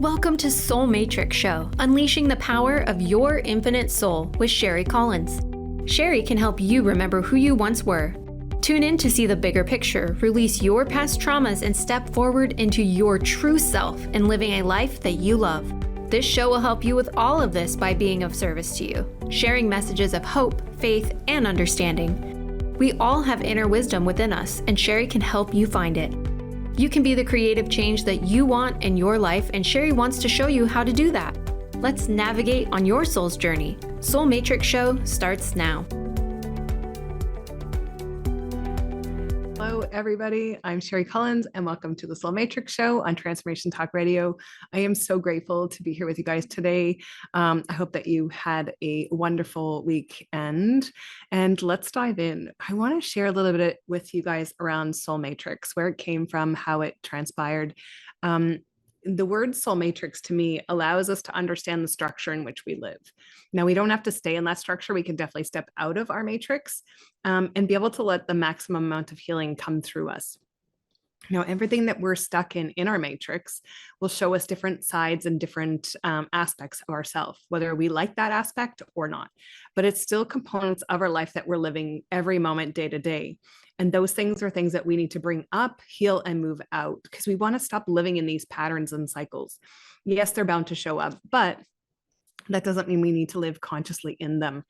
Welcome to Soul Matrix Show, unleashing the power of your infinite soul with Sheri Collins. Sheri can help you remember who you once were. Tune in to see the bigger picture, release your past traumas, and step forward into your true self and living a life that you love. This show will help you with all of this by being of service to you, sharing messages of hope, faith, and understanding. We all have inner wisdom within us, and Sheri can help you find it. You can be the creative change that you want in your life, and Sheri wants to show you how to do that. Let's navigate on your soul's journey. Soul Matrix Show starts now. Hello, everybody. I'm Sheri Collins, and welcome to the Soul Matrix Show on Transformation Talk Radio. I am so grateful to be here with you guys today. I hope that you had a wonderful weekend, and let's dive in. I want to share a little bit with you guys around Soul Matrix, where it came from, how it transpired. The word soul matrix to me allows us to understand the structure in which we live. Now, we don't have to stay in that structure. We can definitely step out of our matrix and be able to let the maximum amount of healing come through us. Now, everything that we're stuck in our matrix will show us different sides and different aspects of ourselves, whether we like that aspect or not. But it's still components of our life that we're living every moment, day to day. And those things are things that we need to bring up, heal, and move out, because we want to stop living in these patterns and cycles. Yes, they're bound to show up, but that doesn't mean we need to live consciously in them.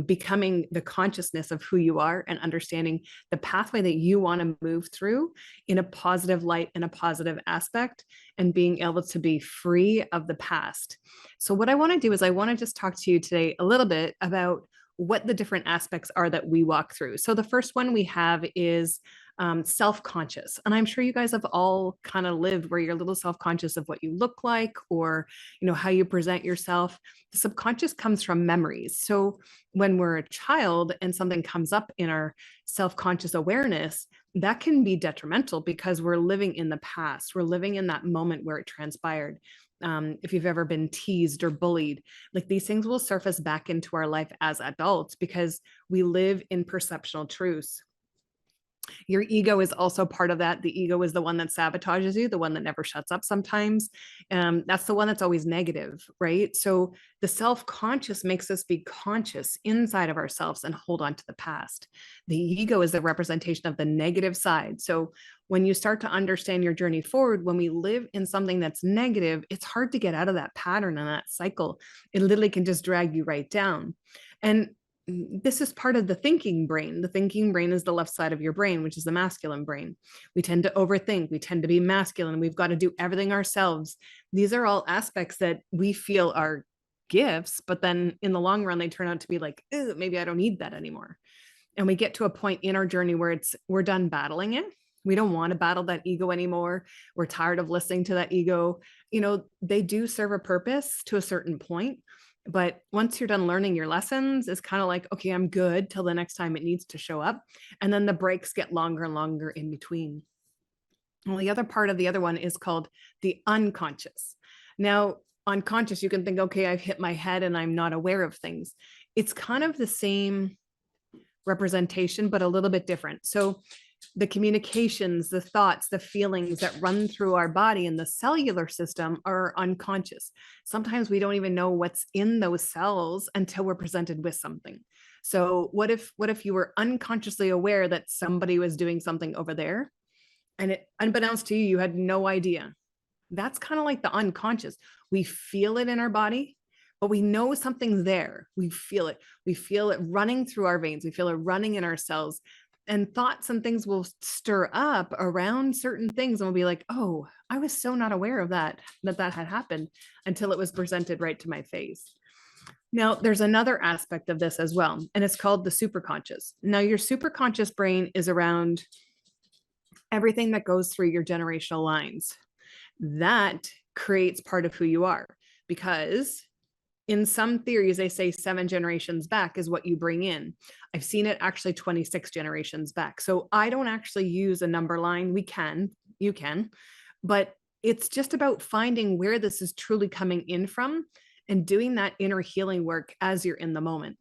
Becoming the consciousness of who you are and understanding the pathway that you want to move through in a positive light, in a positive aspect, and being able to be free of the past. So what I want to do is I want to just talk to you today a little bit about what the different aspects are that we walk through. So the first one we have is self-conscious. And I'm sure you guys have all kind of lived where you're a little self-conscious of what you look like, or, how you present yourself. The subconscious comes from memories. So when we're a child and something comes up in our self-conscious awareness, that can be detrimental because we're living in the past. We're living in that moment where it transpired. If you've ever been teased or bullied, like these things will surface back into our life as adults because we live in perceptual truths. Your ego is also part of that. The ego is the one that sabotages you, the one that never shuts up sometimes. That's the one that's always negative, right? So the self-conscious makes us be conscious inside of ourselves and hold on to the past. The ego is the representation of the negative side. So when you start to understand your journey forward, when we live in something that's negative, it's hard to get out of that pattern and that cycle. It literally can just drag you right down. And this is part of the thinking brain. The thinking brain is the left side of your brain, which is the masculine brain. We tend to overthink. We tend to be masculine. We've got to do everything ourselves. These are all aspects that we feel are gifts, but then in the long run, they turn out to be like, maybe I don't need that anymore. And we get to a point in our journey where we're done battling it. We don't want to battle that ego anymore. We're tired of listening to that ego. They do serve a purpose to a certain point. But once you're done learning your lessons, it's kind of like, okay, I'm good till the next time it needs to show up. And then the breaks get longer and longer in between. Well, the other part of the other one is called the unconscious. Now, unconscious, you can think, okay, I've hit my head and I'm not aware of things. It's kind of the same representation, but a little bit different. So the communications, the thoughts, the feelings that run through our body and the cellular system are unconscious. Sometimes we don't even know what's in those cells until we're presented with something. So what if you were unconsciously aware that somebody was doing something over there, and it, unbeknownst to you, you had no idea? That's kind of like the unconscious. We feel it in our body, but we know something's there. We feel it. We feel it running through our veins. We feel it running in our cells. And thoughts and things will stir up around certain things, and we'll be like, oh, I was so not aware of that had happened until it was presented right to my face. Now, there's another aspect of this as well, and it's called the superconscious. Now, your superconscious brain is around everything that goes through your generational lines. That creates part of who you are, because in some theories, they say 7 generations back is what you bring in. I've seen it actually 26 generations back. So I don't actually use a number line. You can, but it's just about finding where this is truly coming in from and doing that inner healing work as you're in the moment.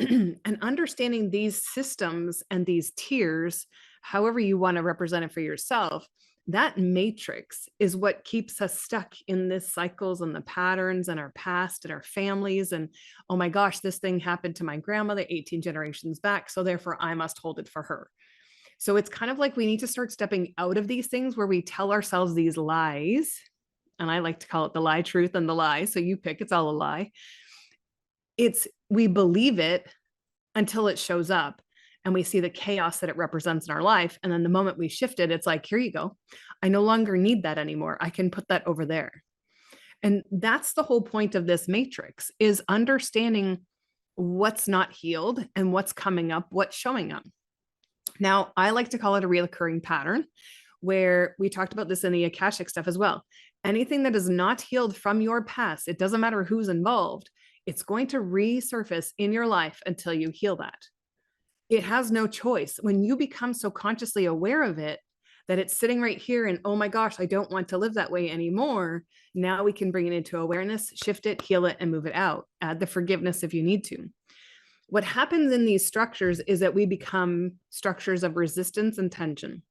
And understanding these systems and these tiers, however you want to represent it for yourself, that matrix is what keeps us stuck in this cycles and the patterns and our past and our families. And oh my gosh, this thing happened to my grandmother 18 generations back, so therefore I must hold it for her. So it's kind of like we need to start stepping out of these things where we tell ourselves these lies. And I like to call it the lie, truth, and the lie. So you pick, it's all a lie. We believe it until it shows up and we see the chaos that it represents in our life. And then the moment we shift it, it's like, here you go. I no longer need that anymore. I can put that over there. And that's the whole point of this matrix, is understanding what's not healed and what's coming up, what's showing up. Now, I like to call it a reoccurring pattern, where we talked about this in the Akashic stuff as well. Anything that is not healed from your past, it doesn't matter who's involved, it's going to resurface in your life until you heal that. It has no choice. When you become so consciously aware of it, that it's sitting right here and, oh my gosh, I don't want to live that way anymore. Now we can bring it into awareness, shift it, heal it, and move it out. Add the forgiveness if you need to. What happens in these structures is that we become structures of resistance and tension.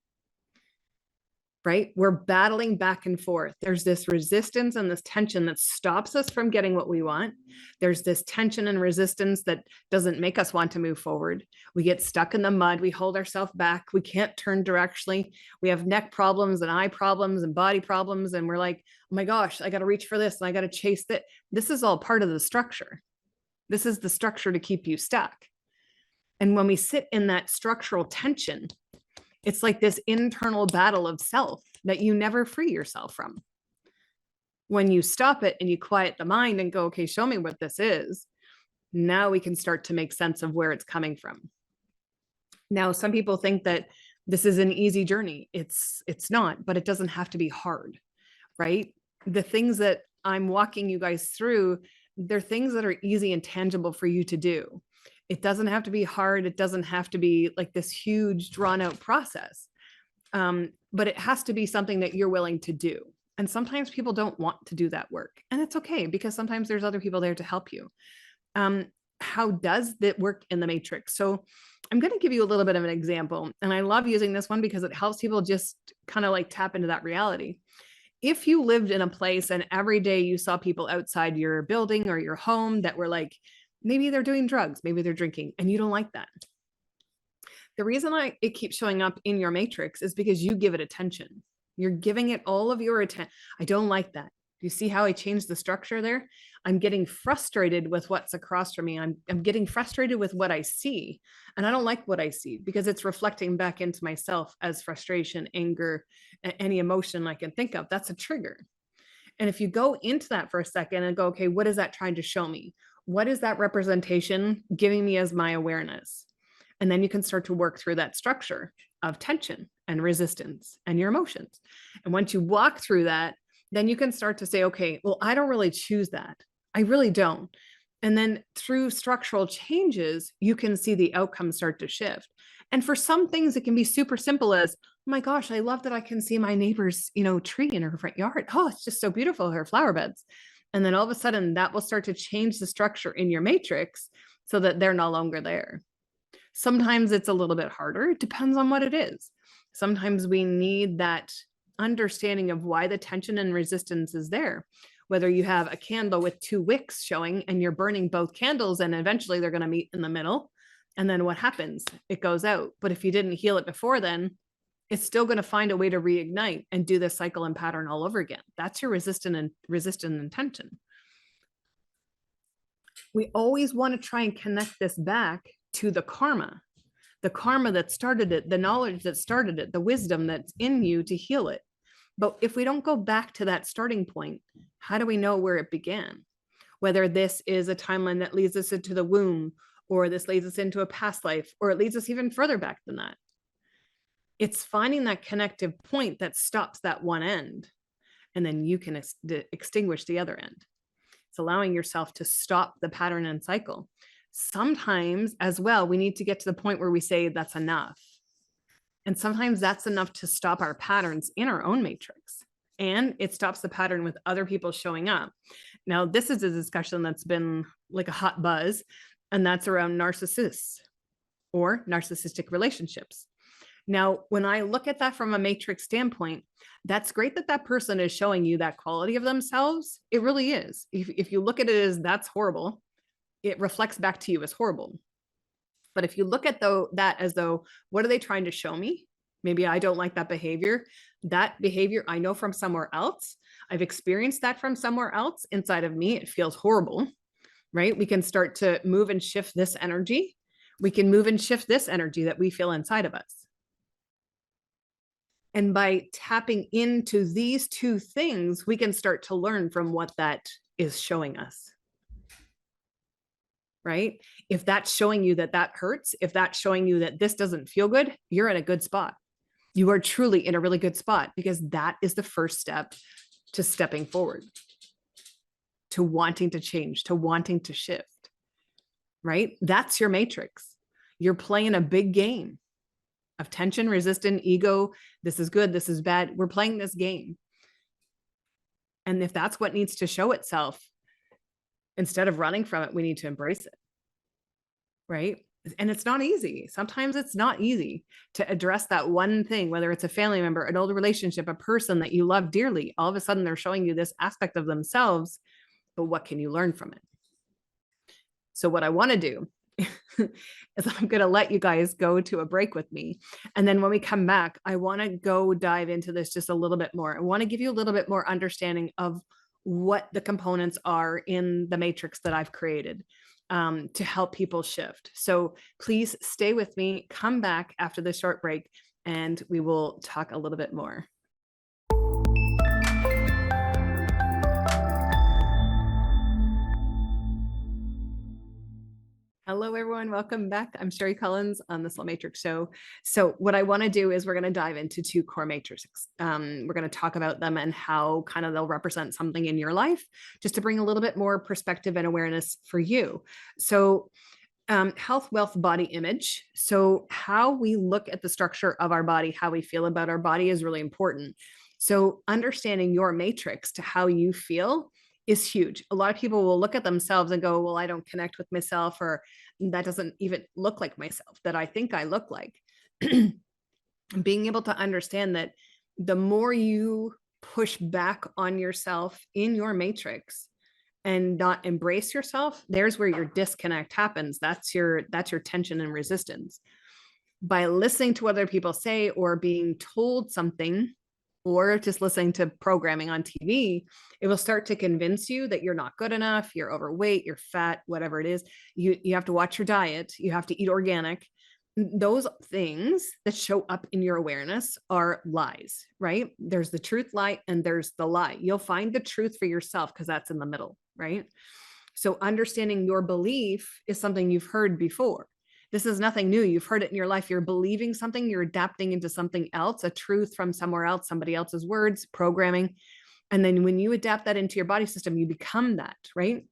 Right? We're battling back and forth. There's this resistance and this tension that stops us from getting what we want. There's this tension and resistance that doesn't make us want to move forward. We get stuck in the mud. We hold ourselves back. We can't turn directionally. We have neck problems and eye problems and body problems. And we're like, oh my gosh, I got to reach for this and I got to chase that. This is all part of the structure. This is the structure to keep you stuck. And when we sit in that structural tension, it's like this internal battle of self that you never free yourself from. When you stop it and you quiet the mind and go, okay, show me what this is, now we can start to make sense of where it's coming from. Now, some people think that this is an easy journey. It's not, but it doesn't have to be hard, right? The things that I'm walking you guys through, they're things that are easy and tangible for you to do. It doesn't have to be hard. It doesn't have to be like this huge drawn out process. But it has to be something that you're willing to do. And sometimes people don't want to do that work. And it's okay, because sometimes there's other people there to help you. How does that work in the matrix? So I'm going to give you a little bit of an example. And I love using this one because it helps people just kind of like tap into that reality. If you lived in a place and every day you saw people outside your building or your home that were like, maybe they're doing drugs, maybe they're drinking, and you don't like that. The reason it keeps showing up in your matrix is because you give it attention. You're giving it all of your attention. I don't like that. Do you see how I changed the structure there? I'm getting frustrated with what's across from me. I'm getting frustrated with what I see. And I don't like what I see because it's reflecting back into myself as frustration, anger, any emotion I can think of. That's a trigger. And if you go into that for a second and go, okay, what is that trying to show me? What is that representation giving me as my awareness? And then you can start to work through that structure of tension and resistance and your emotions. And once you walk through that, then you can start to say, okay, well, I don't really choose that. I really don't. And then through structural changes, you can see the outcomes start to shift. And for some things, it can be super simple as, oh my gosh, I love that I can see my neighbor's, tree in her front yard. Oh, it's just so beautiful, her flower beds. And then all of a sudden that will start to change the structure in your matrix so that they're no longer there. Sometimes it's a little bit harder. It depends on what it is. Sometimes we need that understanding of why the tension and resistance is there. Whether you have a candle with 2 wicks showing and you're burning both candles and eventually they're going to meet in the middle. And then what happens? It goes out. But if you didn't heal it before then, it's still going to find a way to reignite and do this cycle and pattern all over again. That's your resistance and tension. We always want to try and connect this back to the karma that started it, the knowledge that started it, the wisdom that's in you to heal it. But if we don't go back to that starting point, how do we know where it began? Whether this is a timeline that leads us into the womb, or this leads us into a past life, or it leads us even further back than that. It's finding that connective point that stops that one end, and then you can extinguish the other end. It's allowing yourself to stop the pattern and cycle. Sometimes as well, we need to get to the point where we say that's enough. And sometimes that's enough to stop our patterns in our own matrix. And it stops the pattern with other people showing up. Now, this is a discussion that's been like a hot buzz, and that's around narcissists or narcissistic relationships. Now, when I look at that from a matrix standpoint, that's great that that person is showing you that quality of themselves. It really is. If you look at it as that's horrible, it reflects back to you as horrible. But if you look at that as though, what are they trying to show me? Maybe I don't like that behavior. That behavior I know from somewhere else. I've experienced that from somewhere else inside of me. It feels horrible, right? We can start to move and shift this energy. We can move and shift this energy that we feel inside of us. And by tapping into these two things, we can start to learn from what that is showing us. Right? If that's showing you that that hurts, if that's showing you that this doesn't feel good, you're in a good spot. You are truly in a really good spot, because that is the first step to stepping forward, to wanting to change, to wanting to shift, right? That's your matrix. You're playing a big game of tension, resistance, ego. This is good. This is bad. We're playing this game. And if that's what needs to show itself, instead of running from it, we need to embrace it. Right? And it's not easy. Sometimes it's not easy to address that one thing, whether it's a family member, an old relationship, a person that you love dearly. All of a sudden, they're showing you this aspect of themselves, but what can you learn from it? So what I want to do is I'm going to let you guys go to a break with me. And then when we come back, I want to go dive into this just a little bit more. I want to give you a little bit more understanding of what the components are in the matrix that I've created to help people shift. So please stay with me, come back after this short break, and we will talk a little bit more. Hello, everyone. Welcome back. I'm Sheri Collins on the Soul Matrix Show. So what I want to do is we're going to dive into two core matrices. We're going to talk about them and how kind of they'll represent something in your life, just to bring a little bit more perspective and awareness for you. So health, wealth, body image. So how we look at the structure of our body, how we feel about our body is really important. So understanding your matrix to how you feel is huge. A lot of people will look at themselves and go, well, I don't connect with myself, or that doesn't even look like myself that I think I look like. Being able to understand that the more you push back on yourself in your matrix and not embrace yourself, there's where your disconnect happens. That's your tension and resistance. By listening to what other people say, or being told something, or just listening to programming on TV, it will start to convince you that you're not good enough, you're overweight, you're fat, whatever it is. You have to watch your diet, you have to eat organic. Those things that show up in your awareness are lies, right? There's the truth lie and there's the lie. You'll find the truth for yourself because that's in the middle, right? So understanding your belief is something you've heard before. This is nothing new. You've heard it in your life. You're believing something, you're adapting into something else, a truth from somewhere else, somebody else's words, programming. And then when you adapt that into your body system, you become that, right?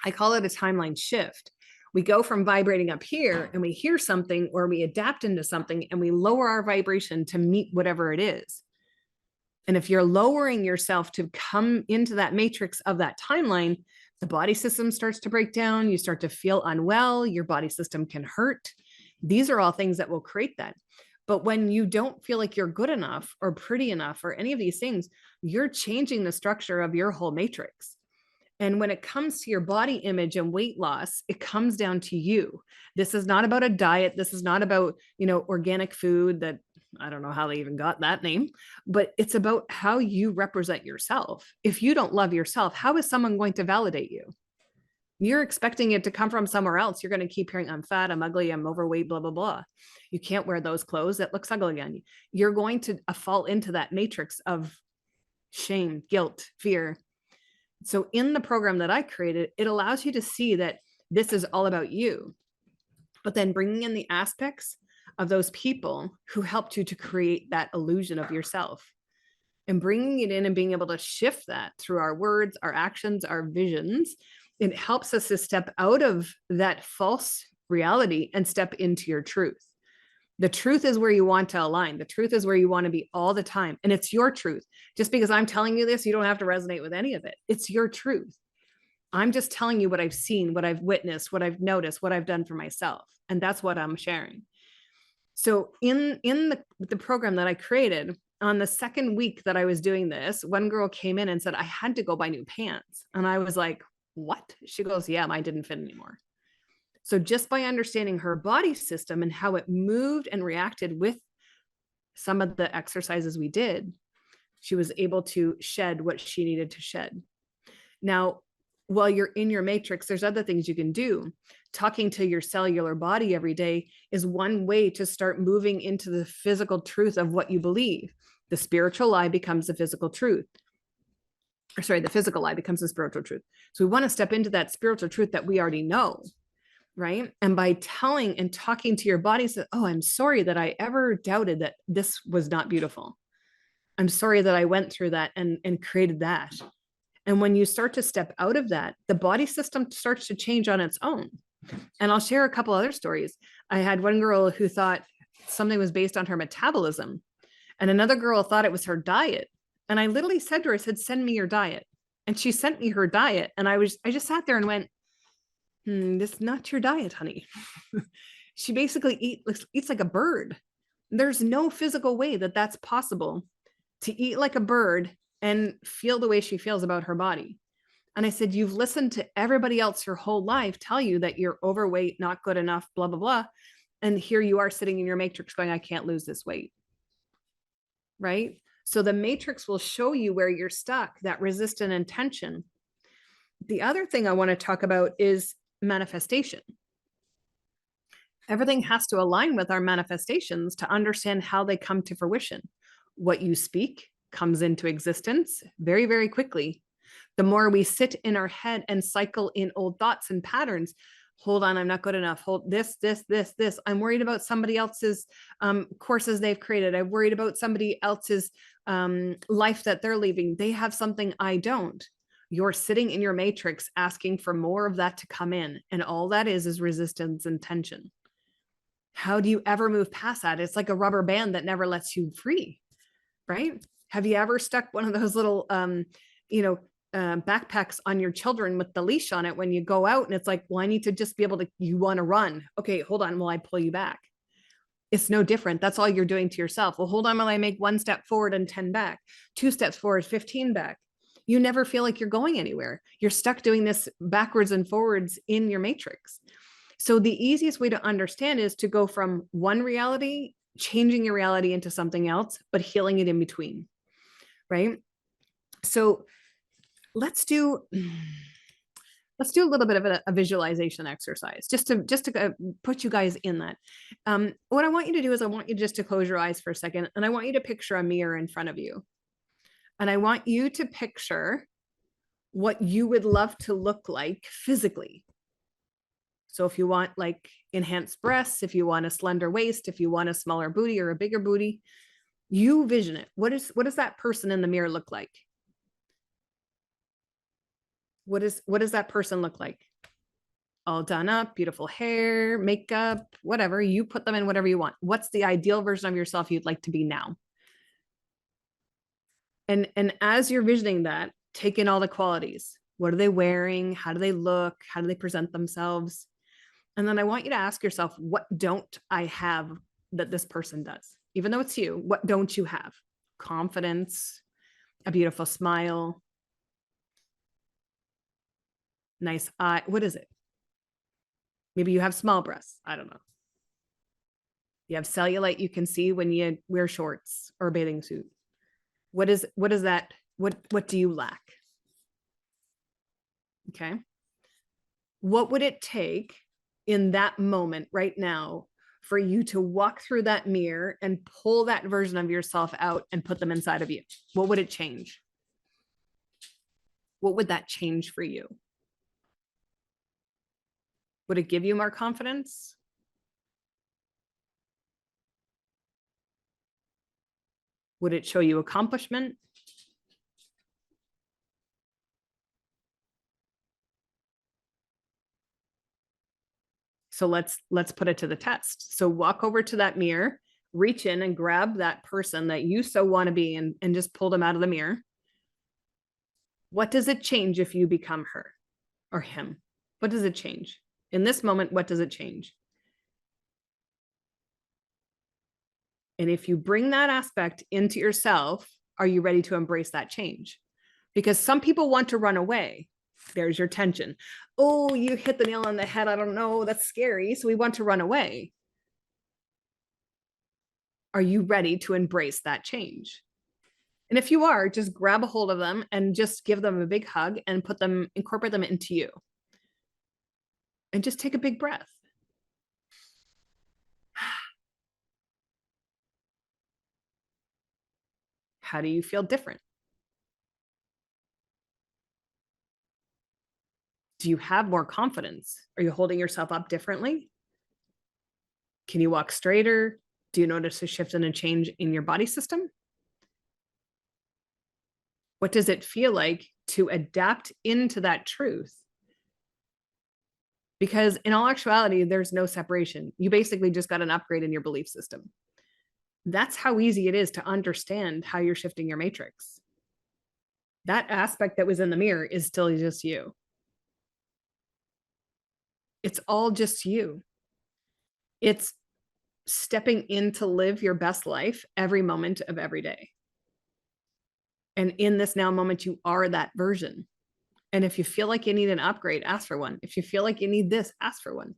I call it a timeline shift. We go from vibrating up here and we hear something, or we adapt into something and we lower our vibration to meet whatever it is. And if you're lowering yourself to come into that matrix of that timeline, the body system starts to break down. You start to feel unwell. Your body system can hurt. These are all things that will create that. But when you don't feel like you're good enough or pretty enough or any of these things, you're changing the structure of your whole matrix. And when it comes to your body image and weight loss, it comes down to you. This is not about a diet. This is not about, organic food that I don't know how they even got that name, but it's about how you represent yourself. If you don't love yourself, how is someone going to validate you? You're expecting it to come from somewhere else. You're going to keep hearing, I'm fat, I'm ugly, I'm overweight, blah, blah, blah. You can't wear those clothes. That looks ugly on you. You're going to fall into that matrix of shame, guilt, fear. So in the program that I created, it allows you to see that this is all about you, but then bringing in the aspects of those people who helped you to create that illusion of yourself, and bringing it in and being able to shift that through our words, our actions, our visions. It helps us to step out of that false reality and step into your truth. The truth is where you want to align. The truth is where you want to be all the time. And it's your truth. Just because I'm telling you this, you don't have to resonate with any of it. It's your truth. I'm just telling you what I've seen, what I've witnessed, what I've noticed, what I've done for myself. And that's what I'm sharing. So in the program that I created, on the second week that I was doing this, one girl came in and said, I had to go buy new pants. And I was like, what? She goes, yeah, mine didn't fit anymore. So just by understanding her body system and how it moved and reacted with some of the exercises we did, she was able to shed what she needed to shed. Now, while you're in your matrix, there's other things you can do. Talking to your cellular body every day is one way to start moving into the physical truth of what you believe. The spiritual lie becomes the physical truth. Or sorry, the physical lie becomes the spiritual truth. So we want to step into that spiritual truth that we already know, right? And by telling and talking to your body, say, oh, I'm sorry that I ever doubted that this was not beautiful. I'm sorry that I went through that and created that. And when you start to step out of that, the body system starts to change on its own. And I'll share a couple other stories. I had one girl who thought something was based on her metabolism, and another girl thought it was her diet. And I literally said to her, I said, send me your diet. And she sent me her diet. And I just sat there and went, this is not your diet, honey. She basically eats like a bird. There's no physical way that that's possible to eat like a bird and feel the way she feels about her body. And I said, you've listened to everybody else your whole life tell you that you're overweight, not good enough, blah, blah, blah. And here you are sitting in your matrix going, I can't lose this weight. Right? So the matrix will show you where you're stuck, that resistant intention. The other thing I want to talk about is manifestation. Everything has to align with our manifestations to understand how they come to fruition. What you speak comes into existence very, very quickly. The more we sit in our head and cycle in old thoughts and patterns, hold on, I'm not good enough. Hold this. I'm worried about somebody else's courses they've created. I'm worried about somebody else's life that they're leaving. They have something I don't. You're sitting in your matrix asking for more of that to come in. And all that is resistance and tension. How do you ever move past that? It's like a rubber band that never lets you free, right? Have you ever stuck one of those little, backpacks on your children with the leash on it when you go out, and it's like, well, I need to just be able to, you want to run. Okay, hold on while I pull you back. It's no different. That's all you're doing to yourself. Well, hold on while I make 1 step forward and 10 back, 2 steps forward, 15 back. You never feel like you're going anywhere. You're stuck doing this backwards and forwards in your matrix. So the easiest way to understand is to go from one reality, changing your reality into something else, but healing it in between, right? So let's do a little bit of a visualization exercise just to put you guys in that. What I want you to do is I want you just to close your eyes for a second, and I want you to picture a mirror in front of you. And I want you to picture what you would love to look like physically. So if you want like enhanced breasts, if you want a slender waist, if you want a smaller booty or a bigger booty, you vision it. What does that person in the mirror look like? What does that person look like? All done up, beautiful hair, makeup, whatever. You put them in whatever you want. What's the ideal version of yourself you'd like to be now? And as you're visioning that, take in all the qualities. What are they wearing? How do they look? How do they present themselves? And then I want you to ask yourself, what don't I have that this person does? Even though it's you, what don't you have? Confidence, a beautiful smile, nice eye. What is it? Maybe you have small breasts. I don't know. You have cellulite you can see when you wear shorts or a bathing suit. What is that? What do you lack? Okay. What would it take in that moment right now for you to walk through that mirror and pull that version of yourself out and put them inside of you? What would it change? What would that change for you? Would it give you more confidence? Would it show you accomplishment? So let's put it to the test. So walk over to that mirror, reach in and grab that person that you so want to be and just pull them out of the mirror. What does it change if you become her or him? What does it change? In this moment, what does it change? And if you bring that aspect into yourself, are you ready to embrace that change? Because some people want to run away. There's your tension. Oh, you hit the nail on the head. I don't know. That's scary. So we want to run away. Are you ready to embrace that change? And if you are, just grab a hold of them and just give them a big hug and incorporate them into you. And just take a big breath. How do you feel different? Do you have more confidence? Are you holding yourself up differently? Can you walk straighter? Do you notice a shift and a change in your body system? What does it feel like to adapt into that truth? Because in all actuality, there's no separation. You basically just got an upgrade in your belief system. That's how easy it is to understand how you're shifting your matrix. That aspect that was in the mirror is still just you. It's all just you. It's stepping in to live your best life every moment of every day. And in this now moment, you are that version. And if you feel like you need an upgrade, ask for one. If you feel like you need this, ask for one.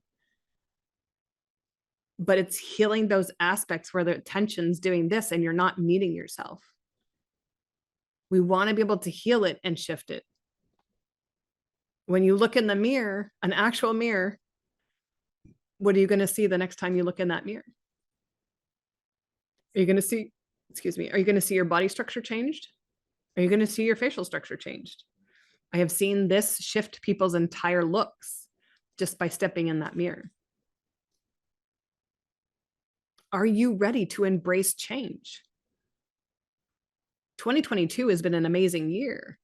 But it's healing those aspects where the tension's doing this and you're not meeting yourself. We want to be able to heal it and shift it. When you look in the mirror, an actual mirror, what are you going to see the next time you look in that mirror? Are you going to see, are you going to see your body structure changed? Are you going to see your facial structure changed? I have seen this shift people's entire looks just by stepping in that mirror. Are you ready to embrace change? 2022 has been an amazing year,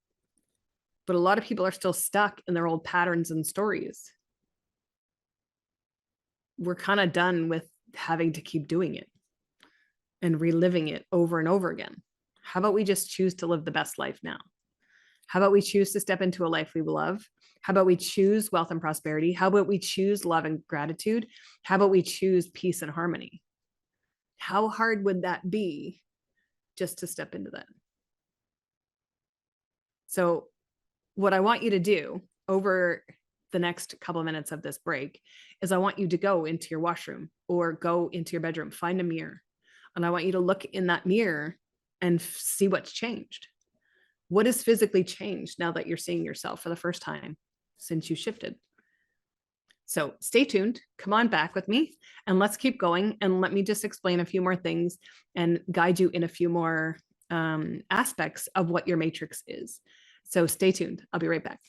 but a lot of people are still stuck in their old patterns and stories. We're kind of done with having to keep doing it and reliving it over and over again. How about we just choose to live the best life now? How about we choose to step into a life we love? How about we choose wealth and prosperity? How about we choose love and gratitude? How about we choose peace and harmony? How hard would that be just to step into that? So what I want you to do over the next couple of minutes of this break is I want you to go into your washroom or go into your bedroom, find a mirror. And I want you to look in that mirror and see what's changed. What has physically changed now that you're seeing yourself for the first time since you shifted? So stay tuned, come on back with me, and let's keep going. And let me just explain a few more things and guide you in a few more aspects of what your matrix is. So stay tuned. I'll be right back.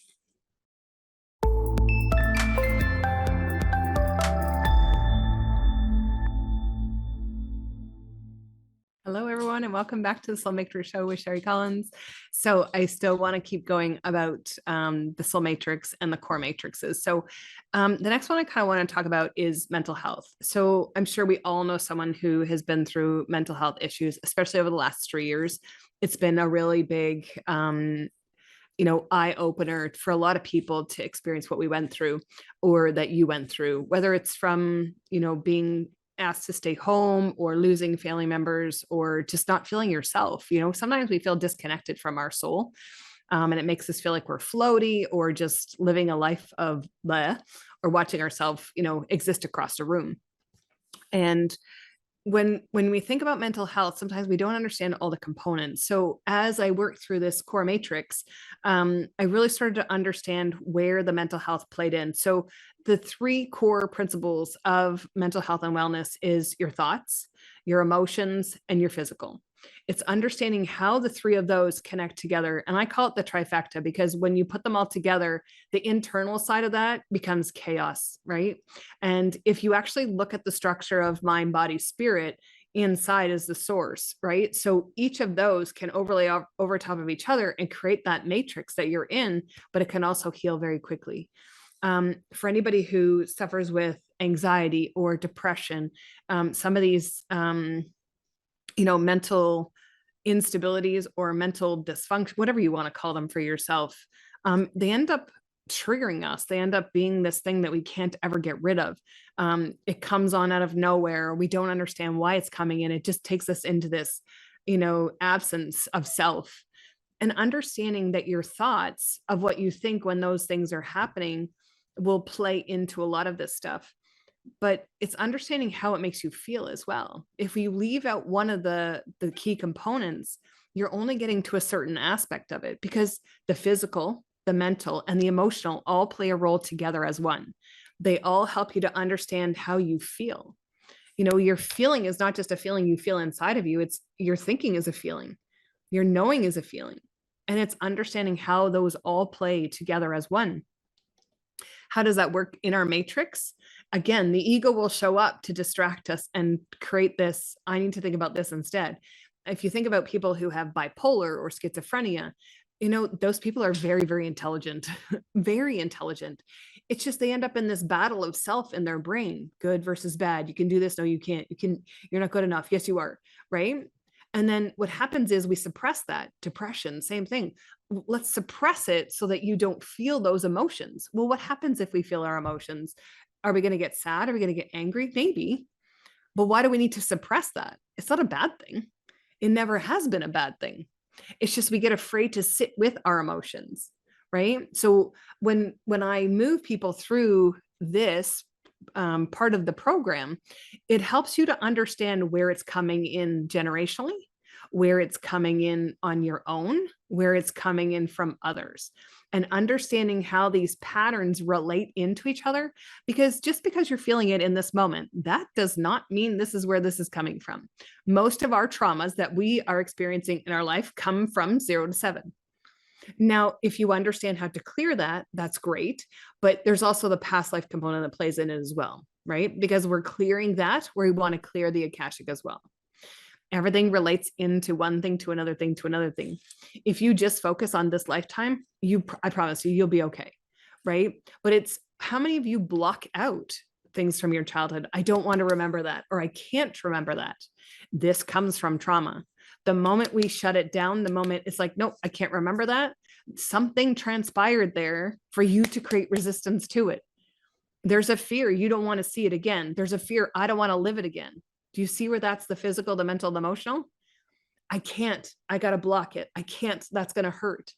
Hello, everyone, and welcome back to the Soul Matrix Show with Sheri Collins. So I still want to keep going about the Soul Matrix and the core matrices. So the next one I kind of want to talk about is mental health. So I'm sure we all know someone who has been through mental health issues, especially over the last 3 years. It's been a really big eye opener for a lot of people to experience what we went through or that you went through, whether it's from, being asked to stay home or losing family members or just not feeling yourself. Sometimes we feel disconnected from our soul, and it makes us feel like we're floaty or just living a life of bleh, or watching ourselves, exist across a room. And when we think about mental health, sometimes we don't understand all the components. So as I worked through this core matrix, I really started to understand where the mental health played in. So the 3 core principles of mental health and wellness is your thoughts, your emotions, and your physical. It's understanding how the 3 of those connect together. And I call it the trifecta because when you put them all together, the internal side of that becomes chaos, right? And if you actually look at the structure of mind, body, spirit, inside is the source, right? So each of those can overlay over top of each other and create that matrix that you're in, but it can also heal very quickly. For anybody who suffers with anxiety or depression, some of these mental instabilities or mental dysfunction, whatever you want to call them for yourself, they end up triggering us. They end up being this thing that we can't ever get rid of. It comes on out of nowhere. We don't understand why it's coming in. It just takes us into this, absence of self. And understanding that your thoughts of what you think when those things are happening will play into a lot of this stuff. But it's understanding how it makes you feel as well. If you leave out one of the key components, you're only getting to a certain aspect of it, because the physical, the mental, and the emotional all play a role together as one. They all help you to understand how you feel. Your feeling is not just a feeling you feel inside of you. It's your thinking is a feeling. Your knowing is a feeling. And it's understanding how those all play together as one. How does that work in our matrix? Again, the ego will show up to distract us and create this, I need to think about this instead. If you think about people who have bipolar or schizophrenia, those people are very, very intelligent, very intelligent. It's just they end up in this battle of self in their brain, good versus bad. You can do this. No, you can't. You're not good enough. Yes, you are. Right. And then what happens is we suppress that. Depression, same thing. Let's suppress it so that you don't feel those emotions. Well, what happens if we feel our emotions? Are we going to get sad? Are we going to get angry? Maybe. But why do we need to suppress that? It's not a bad thing. It never has been a bad thing. It's just we get afraid to sit with our emotions, right? So when I move people through this part of the program, it helps you to understand where it's coming in generationally, where it's coming in on your own, where it's coming in from others, and understanding how these patterns relate into each other. Because just because you're feeling it in this moment, that does not mean this is where this is coming from. Most of our traumas that we are experiencing in our life come from 0 to 7. Now, if you understand how to clear that, that's great. But there's also the past life component that plays in it as well, right? Because we're clearing that, we want to clear the Akashic as well. Everything relates into one thing to another thing to another thing. If you just focus on this lifetime, I promise you'll be okay, right? But it's how many of you block out things from your childhood? I don't want to remember that, or I can't remember that. This comes from trauma. The moment we shut it down, the moment it's like, nope, I can't remember that. Something transpired there for you to create resistance to it. There's a fear. You don't want to see it again. There's a fear. I don't want to live it again. Do you see where that's the physical, the mental, the emotional? I can't. I got to block it. I can't. That's going to hurt.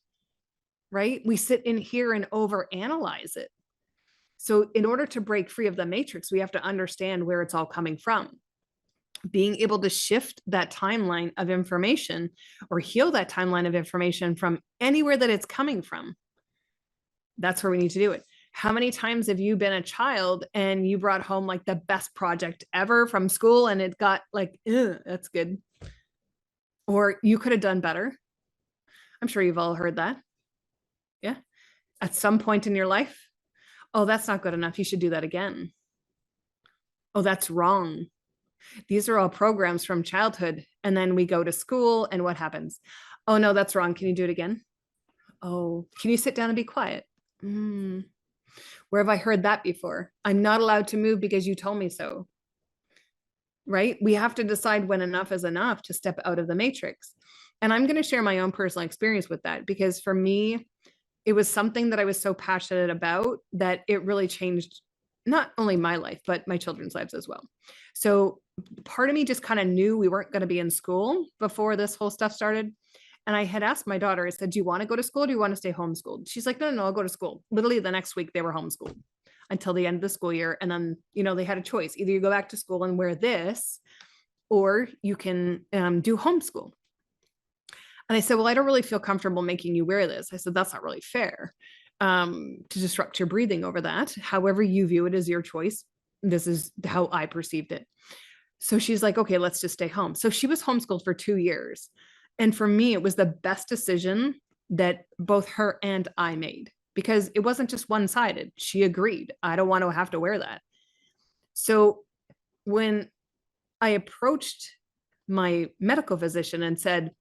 Right? We sit in here and overanalyze it. So in order to break free of the matrix, we have to understand where it's all coming from. Being able to shift that timeline of information or heal that timeline of information from anywhere that it's coming from. That's where we need to do it. How many times have you been a child and you brought home like the best project ever from school and it got like, that's good. Or you could have done better. I'm sure you've all heard that. Yeah. At some point in your life, oh, that's not good enough. You should do that again. Oh, that's wrong. These are all programs from childhood. And then we go to school and what happens? Oh, no, that's wrong. Can you do it again? Oh, can you sit down and be quiet? Where have I heard that before? I'm not allowed to move because you told me so. Right? We have to decide when enough is enough to step out of the matrix. And I'm going to share my own personal experience with that, because for me, it was something that I was so passionate about that it really changed not only my life, but my children's lives as well. So part of me just kind of knew we weren't going to be in school before this whole stuff started. And I had asked my daughter, I said, do you want to go to school? Or do you want to stay homeschooled? She's like, no, I'll go to school. Literally the next week they were homeschooled until the end of the school year. And then, they had a choice. Either you go back to school and wear this, or you can do homeschool. And I said, well, I don't really feel comfortable making you wear this. I said, that's not really fair to disrupt your breathing over that. However you view it is your choice. This is how I perceived it. So she's like, okay, let's just stay home. So she was homeschooled for 2 years. And for me, it was the best decision that both her and I made, because it wasn't just one-sided. She agreed. I don't want to have to wear that. So when I approached my medical physician and said,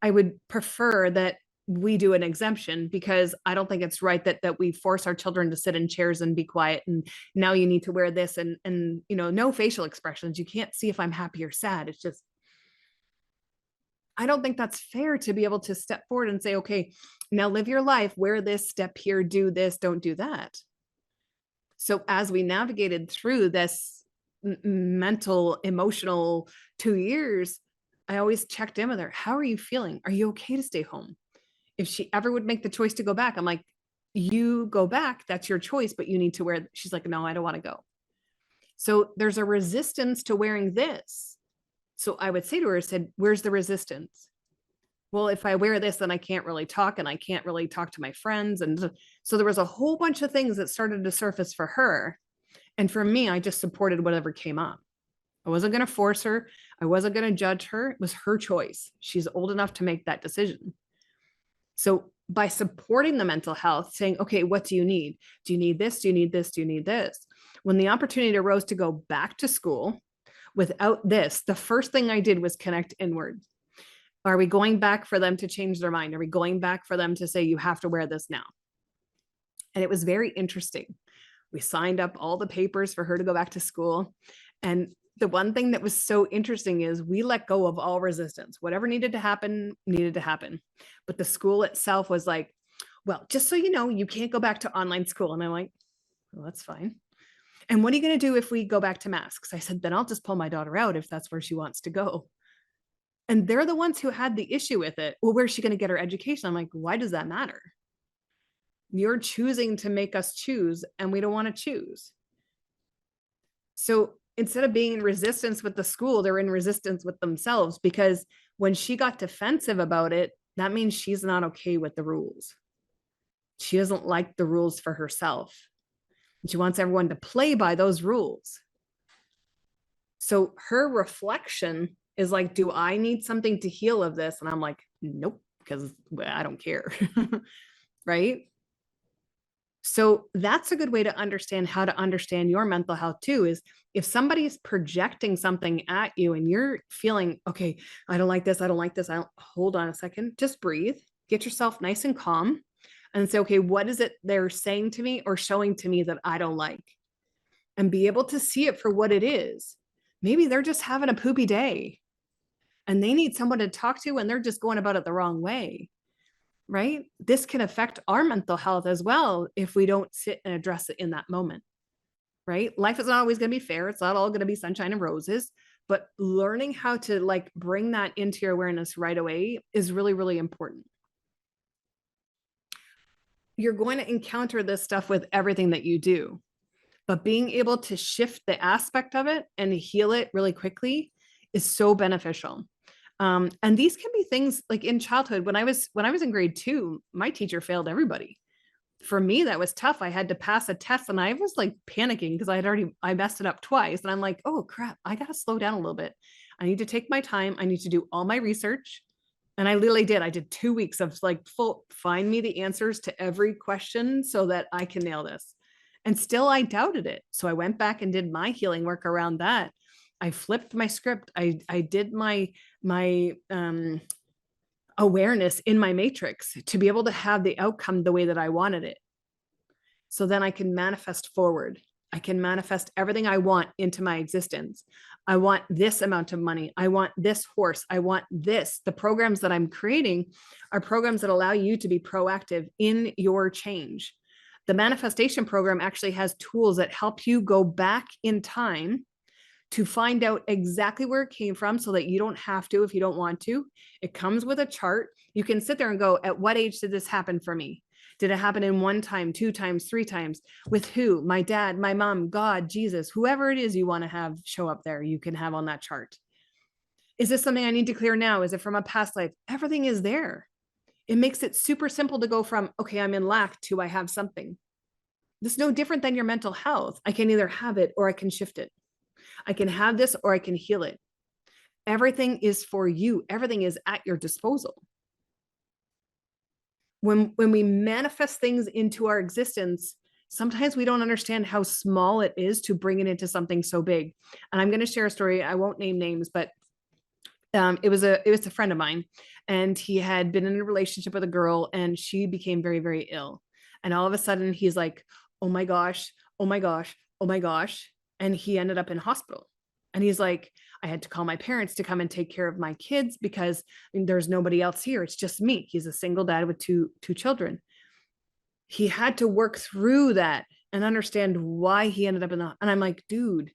I would prefer that we do an exemption, because I don't think it's right that we force our children to sit in chairs and be quiet. And now you need to wear this and no facial expressions. You can't see if I'm happy or sad. It's just, I don't think that's fair to be able to step forward and say, okay, now live your life, wear this, step here, do this, don't do that. So as we navigated through this mental, emotional 2 years, I always checked in with her. How are you feeling? Are you okay to stay home? If she ever would make the choice to go back, I'm like, you go back, that's your choice, but you need to wear. She's like, no, I don't want to go. So there's a resistance to wearing this. So I would say to her, I said, where's the resistance? Well, if I wear this, then I can't really talk and I can't really talk to my friends. And so there was a whole bunch of things that started to surface for her. And for me, I just supported whatever came up. I wasn't going to force her. I wasn't going to judge her. It was her choice. She's old enough to make that decision. So by supporting the mental health, saying, okay, what do you need? Do you need this? Do you need this? Do you need this? When the opportunity arose to go back to school without this, the first thing I did was connect inward. Are we going back for them to change their mind? Are we going back for them to say, you have to wear this now? And it was very interesting. We signed up all the papers for her to go back to school. And the one thing that was so interesting is we let go of all resistance. Whatever needed to happen, needed to happen. But the school itself was like, well, just so you know, you can't go back to online school. And I'm like, well, that's fine. And what are you going to do if we go back to masks? I said, then I'll just pull my daughter out if that's where she wants to go. And they're the ones who had the issue with it. Well, where's she going to get her education? I'm like, why does that matter? You're choosing to make us choose, and we don't want to choose. So instead of being in resistance with the school, they're in resistance with themselves, because when she got defensive about it, that means she's not okay with the rules. She doesn't like the rules for herself. She wants everyone to play by those rules. So her reflection is like, do I need something to heal of this? And I'm like, nope, because I don't care. Right? So that's a good way to understand how to understand your mental health too, is if somebody's projecting something at you and you're feeling, okay, I don't like this. I don't like this. Hold on a second, just breathe, get yourself nice and calm and say, okay, what is it they're saying to me or showing to me that I don't like? And be able to see it for what it is. Maybe they're just having a poopy day and they need someone to talk to and they're just going about it the wrong way. Right? This can affect our mental health as well if we don't sit and address it in that moment. Right? Life is not always going to be fair. It's not all going to be sunshine and roses, but learning how to like bring that into your awareness right away is really, really important. You're going to encounter this stuff with everything that you do, but being able to shift the aspect of it and heal it really quickly is so beneficial. And these can be things like in childhood. When I was in grade 2, my teacher failed everybody. For me, that was tough. I had to pass a test and I was like panicking because I messed it up twice. And I'm like, oh crap, I got to slow down a little bit. I need to take my time. I need to do all my research. And I literally did. I did 2 weeks of like find me the answers to every question so that I can nail this. And still I doubted it. So I went back and did my healing work around that. I flipped my script. I did my awareness in my matrix to be able to have the outcome the way that I wanted it. So then I can manifest forward. I can manifest everything I want into my existence. I want this amount of money. I want this horse. I want this. The programs that I'm creating are programs that allow you to be proactive in your change. The manifestation program actually has tools that help you go back in time to find out exactly where it came from so that you don't have to if you don't want to. It comes with a chart. You can sit there and go, at what age did this happen for me? Did it happen in 1 time, 2 times, 3 times? With who? My dad, my mom, God, Jesus, whoever it is you want to have show up there, you can have on that chart. Is this something I need to clear now? Is it from a past life? Everything is there. It makes it super simple to go from, okay, I'm in lack to I have something. This is no different than your mental health. I can either have it or I can shift it. I can have this or I can heal it. Everything is for you. Everything is at your disposal. When we manifest things into our existence, sometimes we don't understand how small it is to bring it into something so big. And I'm going to share a story. I won't name names, but it was a friend of mine, and he had been in a relationship with a girl, and she became very, very ill. And all of a sudden, he's like, "Oh my gosh, oh my gosh, oh my gosh." And he ended up in hospital. And he's like, I had to call my parents to come and take care of my kids because there's nobody else here. It's just me. He's a single dad with two children. He had to work through that and understand why he ended up and I'm like, dude,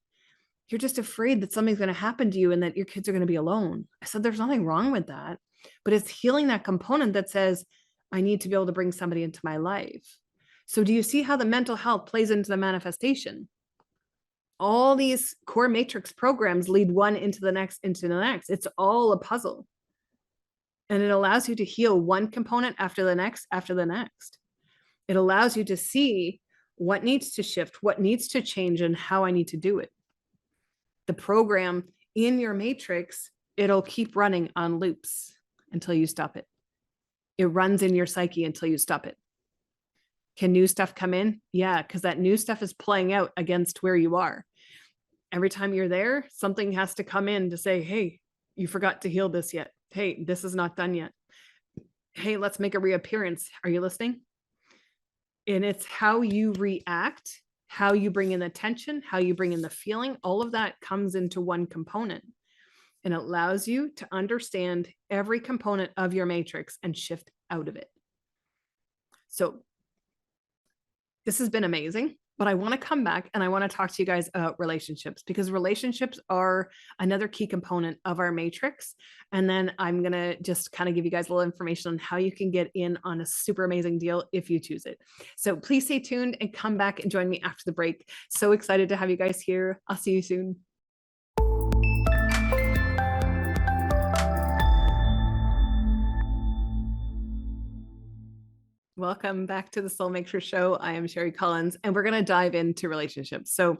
you're just afraid that something's going to happen to you and that your kids are going to be alone. I said, there's nothing wrong with that, but it's healing that component that says, I need to be able to bring somebody into my life. So do you see how the mental health plays into the manifestation? All these core matrix programs lead one into the next, into the next. It's all a puzzle. And it allows you to heal one component after the next, after the next. It allows you to see what needs to shift, what needs to change, and how I need to do it. The program in your matrix, it'll keep running on loops until you stop it. It runs in your psyche until you stop it. Can new stuff come in? Yeah, because that new stuff is playing out against where you are. Every time you're there, something has to come in to say, hey, you forgot to heal this yet. Hey, this is not done yet. Hey, let's make a reappearance. Are you listening? And it's how you react, how you bring in the tension, how you bring in the feeling, all of that comes into one component. And it allows you to understand every component of your matrix and shift out of it. So this has been amazing, but I want to come back and I want to talk to you guys about relationships, because relationships are another key component of our matrix. And then I'm going to just kind of give you guys a little information on how you can get in on a super amazing deal if you choose it. So please stay tuned and come back and join me after the break. So excited to have you guys here. I'll see you soon. Welcome back to the Soul Matrix Show. I am Sheri Collins, and we're going to dive into relationships. So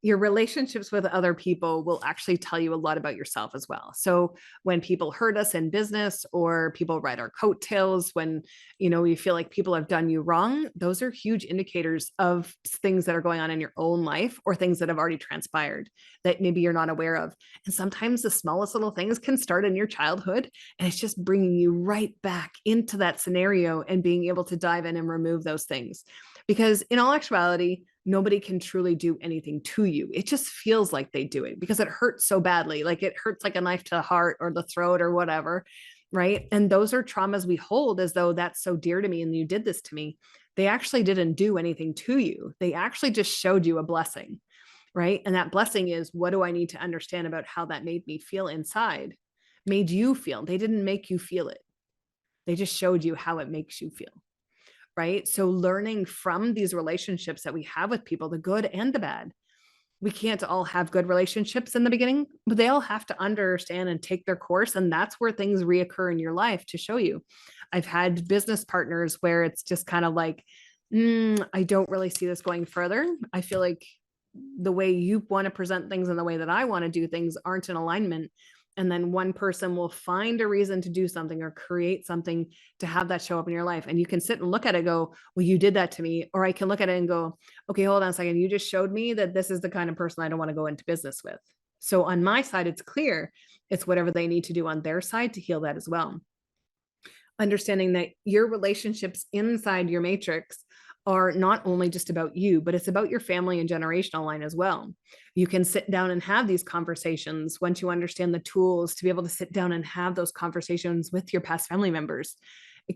your relationships with other people will actually tell you a lot about yourself as well. So when people hurt us in business, or people ride our coattails, when, you feel like people have done you wrong, those are huge indicators of things that are going on in your own life, or things that have already transpired that maybe you're not aware of. And sometimes the smallest little things can start in your childhood, and it's just bringing you right back into that scenario and being able to dive in and remove those things. Because in all actuality, nobody can truly do anything to you. It just feels like they do it because it hurts so badly. Like it hurts like a knife to the heart or the throat or whatever. Right. And those are traumas we hold as though that's so dear to me and you did this to me. They actually didn't do anything to you. They actually just showed you a blessing. Right. And that blessing is, what do I need to understand about how that made me feel inside? Made you feel. They didn't make you feel it. They just showed you how it makes you feel. Right. So learning from these relationships that we have with people, the good and the bad. We can't all have good relationships in the beginning, but they all have to understand and take their course. And that's where things reoccur in your life to show you. I've had business partners where it's just kind of like, I don't really see this going further. I feel like the way you want to present things and the way that I want to do things aren't in alignment. And then one person will find a reason to do something or create something to have that show up in your life. And you can sit and look at it and go, well, you did that to me. Or I can look at it and go, okay, hold on a second. You just showed me that this is the kind of person I don't want to go into business with. So on my side, it's clear. It's whatever they need to do on their side to heal that as well. Understanding that your relationships inside your matrix are not only just about you, but it's about your family and generational line as well. You can sit down and have these conversations once you understand the tools to be able to sit down and have those conversations with your past family members.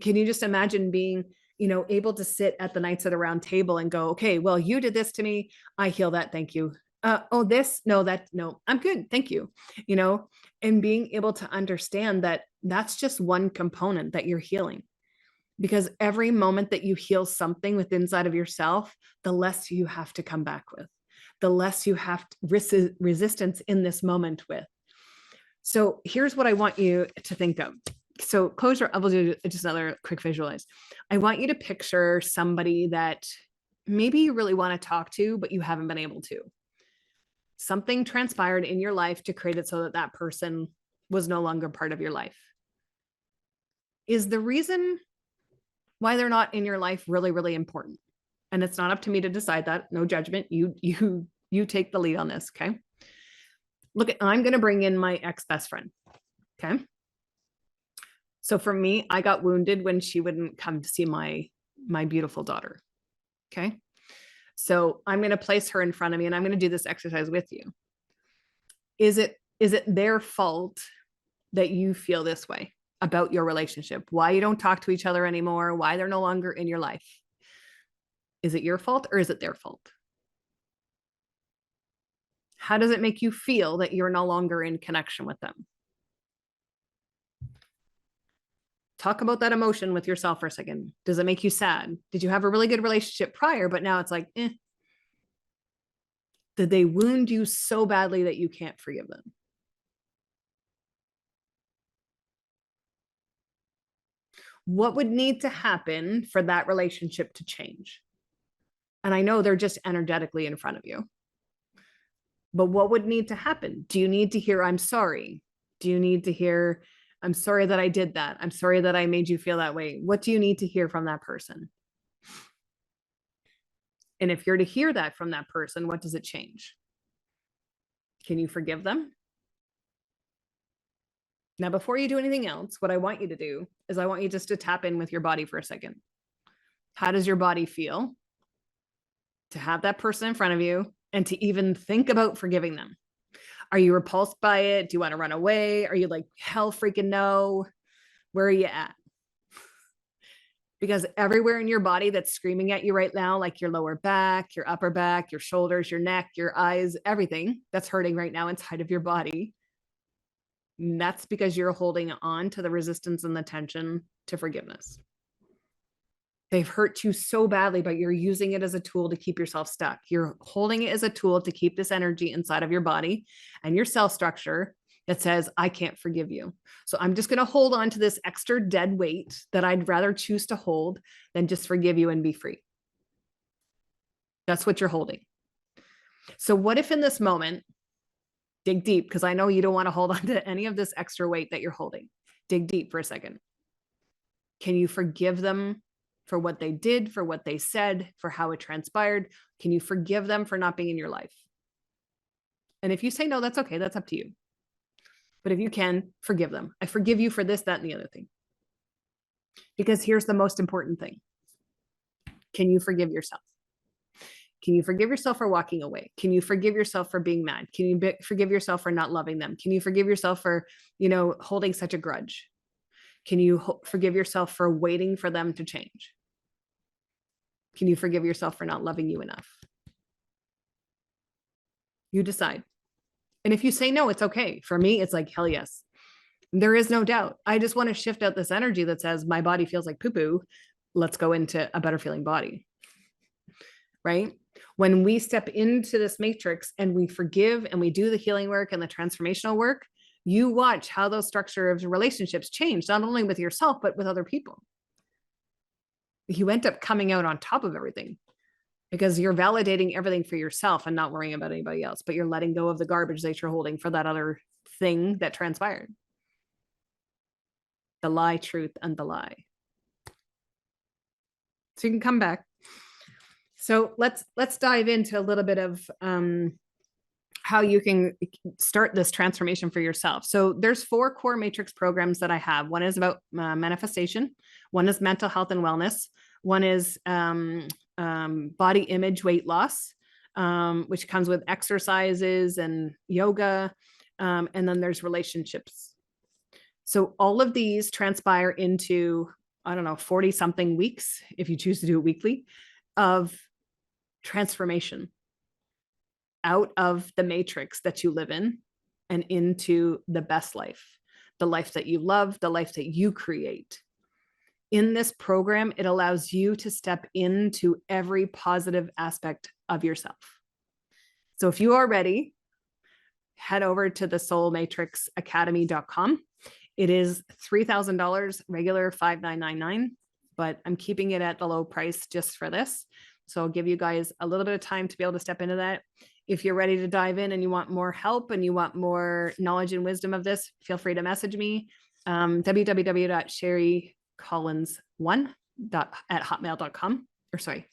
Can you just imagine being, able to sit at the nights at a round table and go, okay, well, you did this to me. I heal that. Thank you. No, I'm good. Thank you. And being able to understand that that's just one component that you're healing. Because every moment that you heal something within inside of yourself, the less you have to come back with, the less you have resistance in this moment with. So here's what I want you to think of. So I will do just another quick visualize. I want you to picture somebody that maybe you really want to talk to, but you haven't been able to. Something transpired in your life to create it so that that person was no longer part of your life. Is the reason why they're not in your life really, really important? And it's not up to me to decide that. No judgment. You take the lead on this. Okay. I'm going to bring in my ex-best friend. Okay. So for me, I got wounded when she wouldn't come to see my beautiful daughter. Okay. So I'm going to place her in front of me and I'm going to do this exercise with you. Is it Is it their fault that you feel this way about your relationship? Why you don't talk to each other anymore? Why they're no longer in your life? Is it your fault or is it their fault? How does it make you feel that you're no longer in connection with them? Talk about that emotion with yourself for a second. Does it make you sad? Did you have a really good relationship prior, but now it's like, eh? Did they wound you so badly that you can't forgive them? What would need to happen for that relationship to change? And I know they're just energetically in front of you, but what would need to happen? Do you need to hear, I'm sorry? Do you need to hear, I'm sorry that I did that? I'm sorry that I made you feel that way. What do you need to hear from that person? And if you're to hear that from that person, what does it change? Can you forgive them? Now, before you do anything else, what I want you to do is I want you just to tap in with your body for a second. How does your body feel to have that person in front of you and to even think about forgiving them? Are you repulsed by it? Do you want to run away? Are you like, hell freaking no? Where are you at? Because everywhere in your body that's screaming at you right now, like your lower back, your upper back, your shoulders, your neck, your eyes, everything that's hurting right now inside of your body, and that's because you're holding on to the resistance and the tension to forgiveness. They've hurt you so badly, but you're using it as a tool to keep yourself stuck. You're holding it as a tool to keep this energy inside of your body and your cell structure that says, I can't forgive you. So I'm just going to hold on to this extra dead weight that I'd rather choose to hold than just forgive you and be free. That's what you're holding. So what if in this moment, dig deep, because I know you don't want to hold on to any of this extra weight that you're holding. Dig deep for a second. Can you forgive them for what they did, for what they said, for how it transpired? Can you forgive them for not being in your life? And if you say no, that's okay. That's up to you. But if you can, forgive them. I forgive you for this, that, and the other thing. Because here's the most important thing. Can you forgive yourself? Can you forgive yourself for walking away? Can you forgive yourself for being mad? Can you forgive yourself for not loving them? Can you forgive yourself for, holding such a grudge? Can you forgive yourself for waiting for them to change? Can you forgive yourself for not loving you enough? You decide. And if you say no, it's okay. For me, it's like, hell yes. There is no doubt. I just want to shift out this energy that says my body feels like poo-poo. Let's go into a better feeling body. Right? When we step into this matrix and we forgive and we do the healing work and the transformational work, you watch how those structure of relationships change, not only with yourself, but with other people. You end up coming out on top of everything because you're validating everything for yourself and not worrying about anybody else, but you're letting go of the garbage that you're holding for that other thing that transpired. The lie, truth, and the lie. So you can come back. So let's dive into a little bit of how you can start this transformation for yourself. So there's 4 core matrix programs that I have. One is about manifestation. One is mental health and wellness. One is body image, weight loss, which comes with exercises and yoga. And then there's relationships. So all of these transpire into, 40 something weeks, if you choose to do it weekly, of transformation out of the matrix that you live in and into the best life, the life that you love, the life that you create. In this program, it allows you to step into every positive aspect of yourself. So if you are ready, head over to the soulmatrixacademy.com. It is $3,000, regular $5,999, but I'm keeping it at the low price just for this. So I'll give you guys a little bit of time to be able to step into that. If you're ready to dive in and you want more help and you want more knowledge and wisdom of this, feel free to message me. www.sheri-collins1@hotmail.com, or sorry.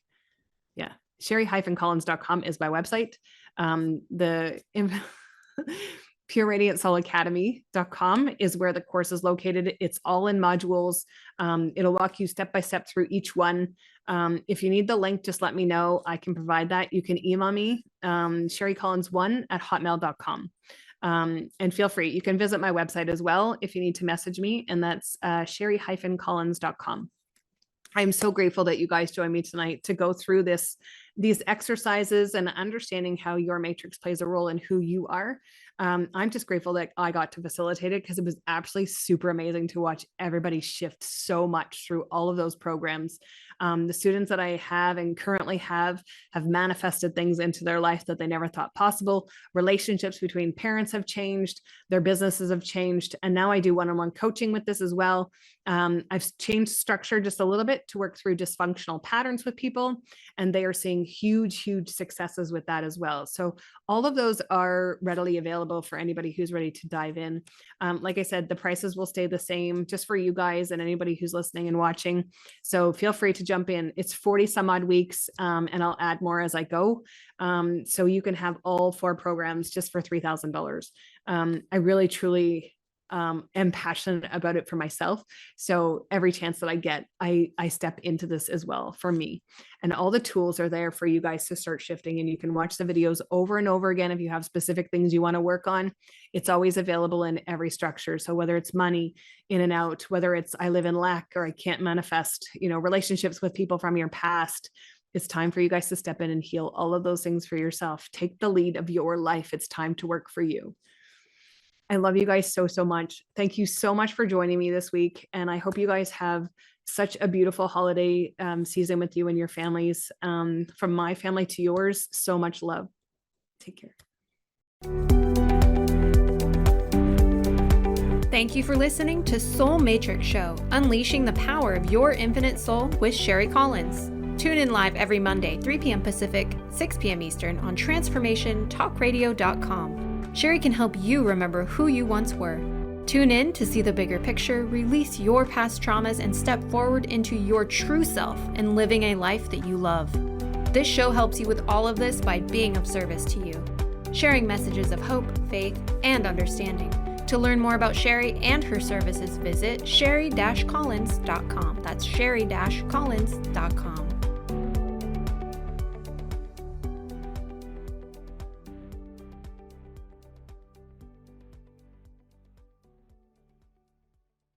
Yeah. Sheri-collins.com is my website. The PureRadiantSoulAcademy.com is where the course is located. It's all in modules. It'll walk you step by step through each one. If you need the link, just let me know. I can provide that. You can email me, SheriCollins1@hotmail.com. And feel free, you can visit my website as well if you need to message me, and that's sheri-collins.com. I'm so grateful that you guys joined me tonight to go through these exercises and understanding how your matrix plays a role in who you are. I'm just grateful that I got to facilitate it because it was absolutely super amazing to watch everybody shift so much through all of those programs. The students that I have and currently have manifested things into their life that they never thought possible. Relationships between parents have changed, their businesses have changed, and now I do one-on-one coaching with this as well. I've changed structure just a little bit to work through dysfunctional patterns with people, and they are seeing huge successes with that as well. So all of those are readily available for anybody who's ready to dive in. Like I said, the prices will stay the same just for you guys and anybody who's listening and watching. So feel free to jump in. It's 40 some odd weeks, and I'll add more as I go. So you can have all 4 programs just for $3,000. I really, truly am passionate about it for myself. So every chance that I get, I step into this as well for me. And all the tools are there for you guys to start shifting. And you can watch the videos over and over again. If you have specific things you want to work on, it's always available in every structure. So whether it's money in and out, whether it's I live in lack or I can't manifest, relationships with people from your past, it's time for you guys to step in and heal all of those things for yourself. Take the lead of your life. It's time to work for you. I love you guys so much. Thank you so much for joining me this week. And I hope you guys have such a beautiful holiday season with you and your families. From my family to yours, so much love. Take care. Thank you for listening to Soul Matrix Show, Unleashing the Power of Your Infinite Soul with Sheri Collins. Tune in live every Monday, 3 p.m. Pacific, 6 p.m. Eastern on transformationtalkradio.com. Sheri can help you remember who you once were. Tune in to see the bigger picture, release your past traumas, and step forward into your true self and living a life that you love. This show helps you with all of this by being of service to you, sharing messages of hope, faith, and understanding. To learn more about Sheri and her services, visit sheri-collins.com. That's sheri-collins.com.